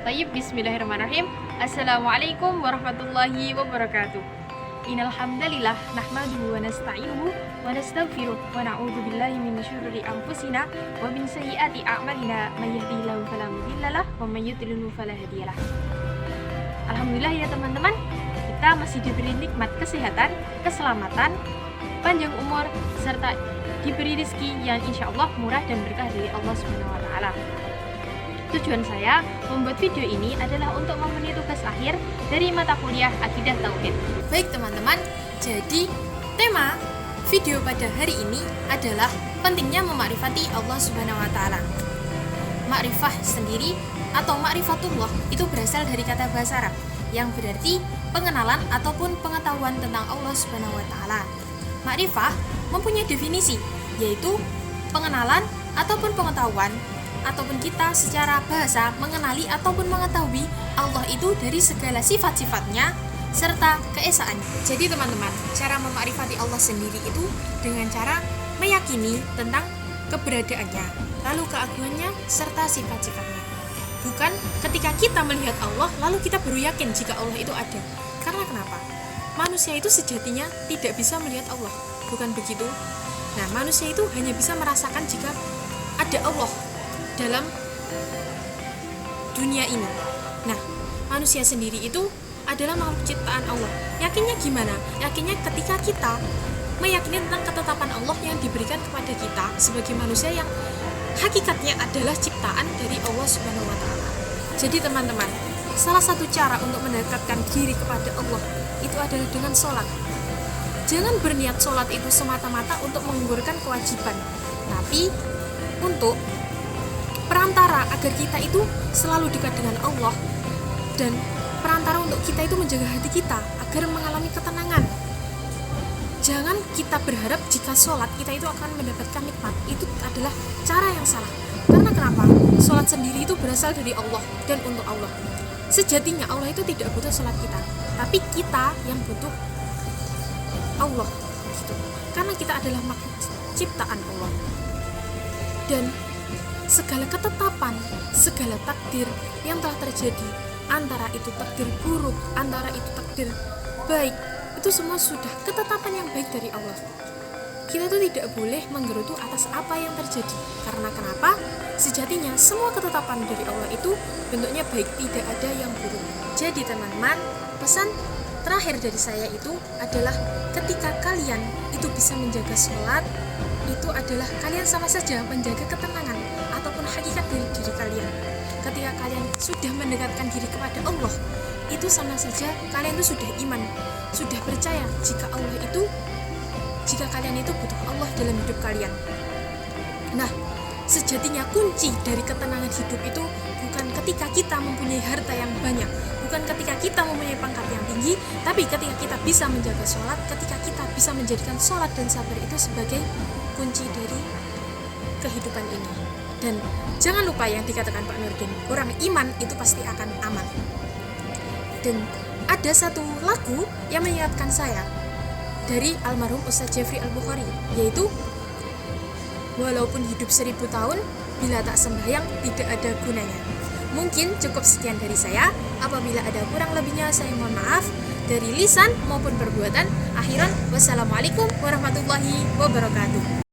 Tayyib, bismillahirrahmanirrahim. Assalamualaikum warahmatullahi wabarakatuh. Innal hamdalillah nahmaduhu wa nasta'inuhu wa nastaghfiruh wa na'udzu billahi min syururi anfusina wa min sayyiati a'malina may yahdihillahu fala mudhillalah wa may yudlil fala hadiyalah. Alhamdulillah ya teman-teman, kita masih diberi nikmat kesehatan, keselamatan, panjang umur serta diberi rezeki yang insya Allah murah dan berkah dari Allah Subhanahu wa taala. Tujuan saya membuat video ini adalah untuk memenuhi tugas akhir dari mata kuliah Akidah Tauhid. Baik teman-teman, jadi tema video pada hari ini adalah pentingnya memakrifati Allah Subhanahu wa taala. Makrifah sendiri atau makrifatullah itu berasal dari kata bahasa Arab yang berarti pengenalan ataupun pengetahuan tentang Allah Subhanahu wa taala. Makrifah mempunyai definisi, yaitu pengenalan ataupun pengetahuan ataupun kita secara bahasa mengenali ataupun mengetahui Allah itu dari segala sifat-sifatnya serta keesaannya. Jadi teman-teman, cara memakrifati Allah sendiri itu dengan cara meyakini tentang keberadaannya, lalu keagungannya serta sifat-sifatnya. Bukan ketika kita melihat Allah lalu kita baru yakin jika Allah itu ada. Karena kenapa? Manusia itu sejatinya tidak bisa melihat Allah, bukan begitu? Nah, manusia itu hanya bisa merasakan jika ada Allah dalam dunia ini. Nah, manusia sendiri itu adalah makhluk ciptaan Allah. Yakinnya gimana? Yakinnya ketika kita meyakini tentang ketetapan Allah yang diberikan kepada kita sebagai manusia yang hakikatnya adalah ciptaan dari Allah Subhanahu wa taala. Jadi teman-teman, salah satu cara untuk mendekatkan diri kepada Allah itu adalah dengan sholat. Jangan berniat sholat itu semata-mata untuk menggugurkan kewajiban, tapi untuk perantara agar kita itu selalu dekat dengan Allah dan perantara untuk kita itu menjaga hati kita agar mengalami ketenangan. Jangan kita berharap jika sholat kita itu akan mendapatkan nikmat. Itu adalah cara yang salah. Karena kenapa? Sholat sendiri itu berasal dari Allah dan untuk Allah. Sejatinya Allah itu tidak butuh sholat kita, tapi kita yang butuh Allah gitu. Karena kita adalah makhluk ciptaan Allah. Dan segala ketetapan, segala takdir yang telah terjadi, antara itu takdir buruk, antara itu takdir baik, itu semua sudah ketetapan yang baik dari Allah. Kita itu tidak boleh menggerutu atas apa yang terjadi. Karena kenapa? Sejatinya semua ketetapan dari Allah itu bentuknya baik, tidak ada yang buruk. Jadi teman-teman, pesan terakhir dari saya itu adalah ketika kalian itu bisa menjaga sholat, itu adalah kalian sama saja menjaga ketenangan ataupun hakikat dari diri kalian. Ketika kalian sudah mendekatkan diri kepada Allah, itu sama saja kalian itu sudah iman, sudah percaya jika kalian itu butuh Allah dalam hidup kalian. Nah, sejatinya kunci dari ketenangan hidup itu bukan ketika kita mempunyai harta yang banyak, bukan ketika kita mempunyai pangkat yang tinggi, tapi ketika kita bisa menjaga sholat, ketika kita bisa menjadikan sholat dan sabar itu sebagai kunci dari kehidupan ini. Dan jangan lupa yang dikatakan Pak Nurdin, orang iman itu pasti akan aman. Dan ada satu lagu yang mengingatkan saya dari almarhum Ustaz Jeffrey Al-Bukhari, yaitu walaupun hidup 1000 tahun, bila tak sembahyang tidak ada gunanya. Mungkin cukup sekian dari saya. Apabila ada kurang lebihnya saya mohon maaf dari lisan maupun perbuatan. Akhiran, wassalamualaikum warahmatullahi wabarakatuh.